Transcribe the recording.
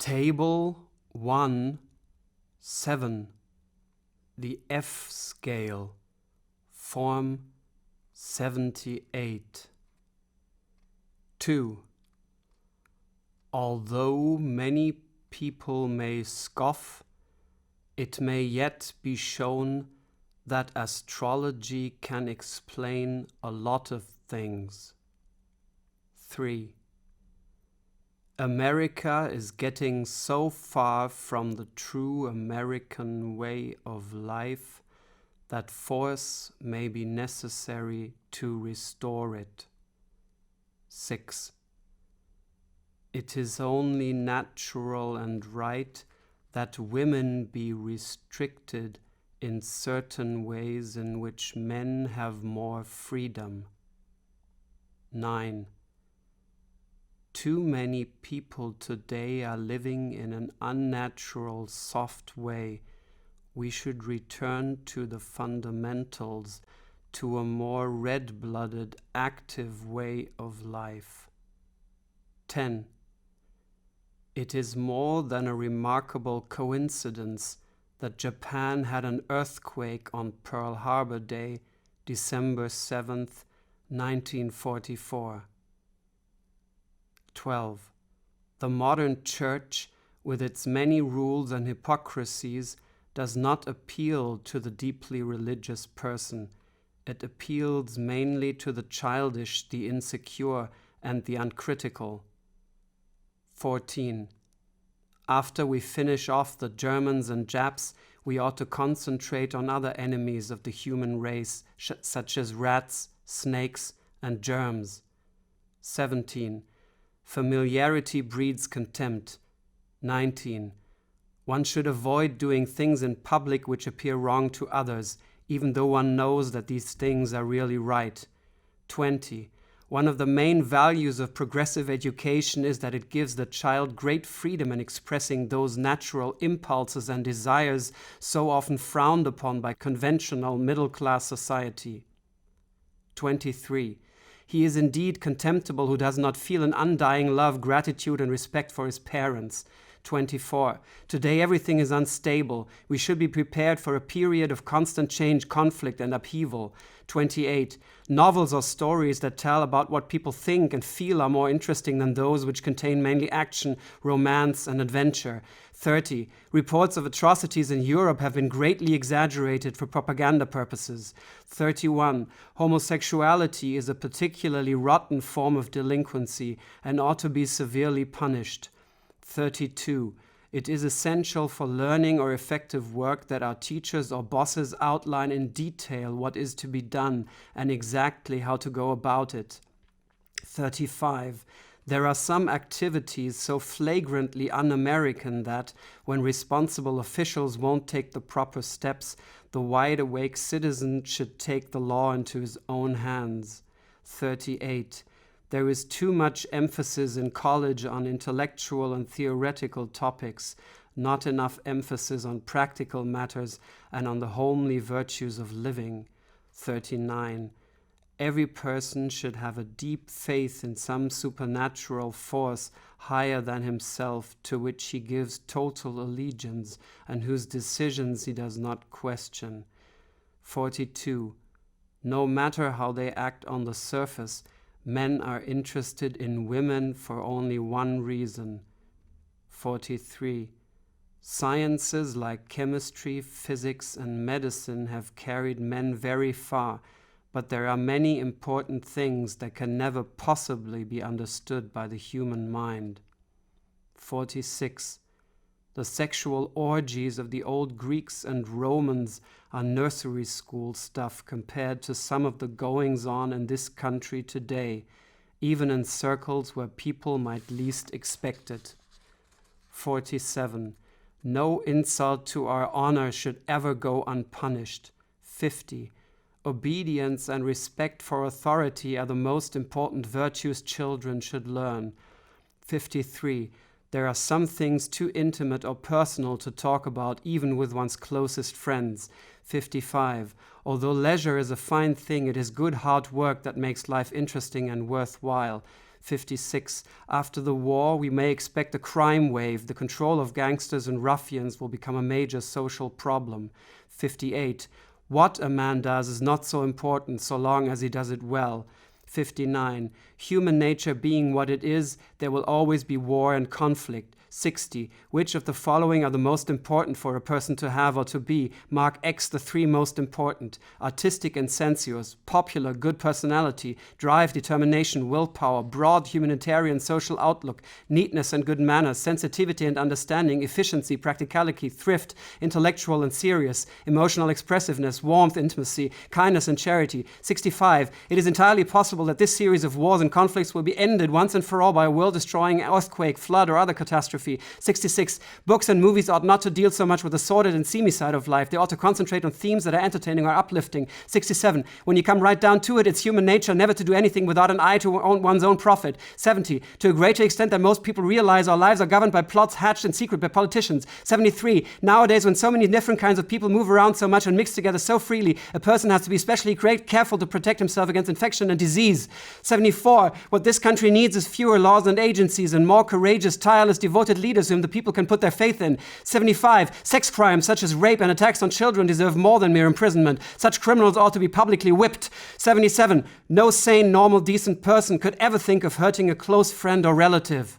Table 1, 7. The F scale, form 78. 2. Although many people may scoff, it may yet be shown that astrology can explain a lot of things. 3. America is getting so far from the true American way of life that force may be necessary to restore it. 6. It is only natural and right that women be restricted in certain ways in which men have more freedom. 9. Too many people today are living in an unnatural, soft way. We should return to the fundamentals, to a more red-blooded, active way of life. 10. It is more than a remarkable coincidence that Japan had an earthquake on Pearl Harbor Day, December 7th, 1944. 12. The modern church, with its many rules and hypocrisies, does not appeal to the deeply religious person. It appeals mainly to the childish, the insecure, and the uncritical. 14. After we finish off the Germans and Japs, we ought to concentrate on other enemies of the human race, such as rats, snakes, and germs. 17. Familiarity breeds contempt. 19. One should avoid doing things in public which appear wrong to others, even though one knows that these things are really right. 20. One of the main values of progressive education is that it gives the child great freedom in expressing those natural impulses and desires so often frowned upon by conventional middle-class society. 23. He is indeed contemptible who does not feel an undying love, gratitude, and respect for his parents. 24. Today everything is unstable. We should be prepared for a period of constant change, conflict, and upheaval. 28. Novels or stories that tell about what people think and feel are more interesting than those which contain mainly action, romance, and adventure. 30. Reports of atrocities in Europe have been greatly exaggerated for propaganda purposes. 31. Homosexuality is a particularly rotten form of delinquency and ought to be severely punished. 32. It is essential for learning or effective work that our teachers or bosses outline in detail what is to be done and exactly how to go about it. 35. There are some activities so flagrantly un-American that, when responsible officials won't take the proper steps, the wide-awake citizen should take the law into his own hands. 38. There is too much emphasis in college on intellectual and theoretical topics, not enough emphasis on practical matters and on the homely virtues of living. 39. Every person should have a deep faith in some supernatural force higher than himself, to which he gives total allegiance and whose decisions he does not question. 42. No matter how they act on the surface, men are interested in women for only one reason. 43. Sciences like chemistry, physics, and medicine have carried men very far, but there are many important things that can never possibly be understood by the human mind. 46. The sexual orgies of the old Greeks and Romans are nursery school stuff compared to some of the goings-on in this country today, even in circles where people might least expect it. 47. No insult to our honor should ever go unpunished. 50. Obedience and respect for authority are the most important virtues children should learn. 53. There are some things too intimate or personal to talk about even with one's closest friends. 55. Although leisure is a fine thing, it is good hard work that makes life interesting and worthwhile. 56. After the war, we may expect a crime wave. The control of gangsters and ruffians will become a major social problem. 58. What a man does is not so important so long as he does it well. 59. Human nature being what it is, there will always be war and conflict. 60. Which of the following are the most important for a person to have or to be? Mark X the three most important. Artistic and sensuous, popular, good personality, drive, determination, willpower, broad humanitarian social outlook, neatness and good manners, sensitivity and understanding, efficiency, practicality, thrift, intellectual and serious, emotional expressiveness, warmth, intimacy, kindness and charity. 65. It is entirely possible that this series of wars and conflicts will be ended once and for all by a world-destroying earthquake, flood, or other catastrophe. 66. Books and movies ought not to deal so much with the sordid and seamy side of life. They ought to concentrate on themes that are entertaining or uplifting. 67. When you come right down to it, it's human nature never to do anything without an eye to one's own profit. 70. To a greater extent than most people realize, our lives are governed by plots hatched in secret by politicians. 73. Nowadays, when so many different kinds of people move around so much and mix together so freely, a person has to be especially careful to protect himself against infection and disease. 74. What this country needs is fewer laws and agencies and more courageous, tireless, devoted leaders whom the people can put their faith in. 75. Sex crimes such as rape and attacks on children deserve more than mere imprisonment. Such criminals ought to be publicly whipped. 77. No sane, normal, decent person could ever think of hurting a close friend or relative.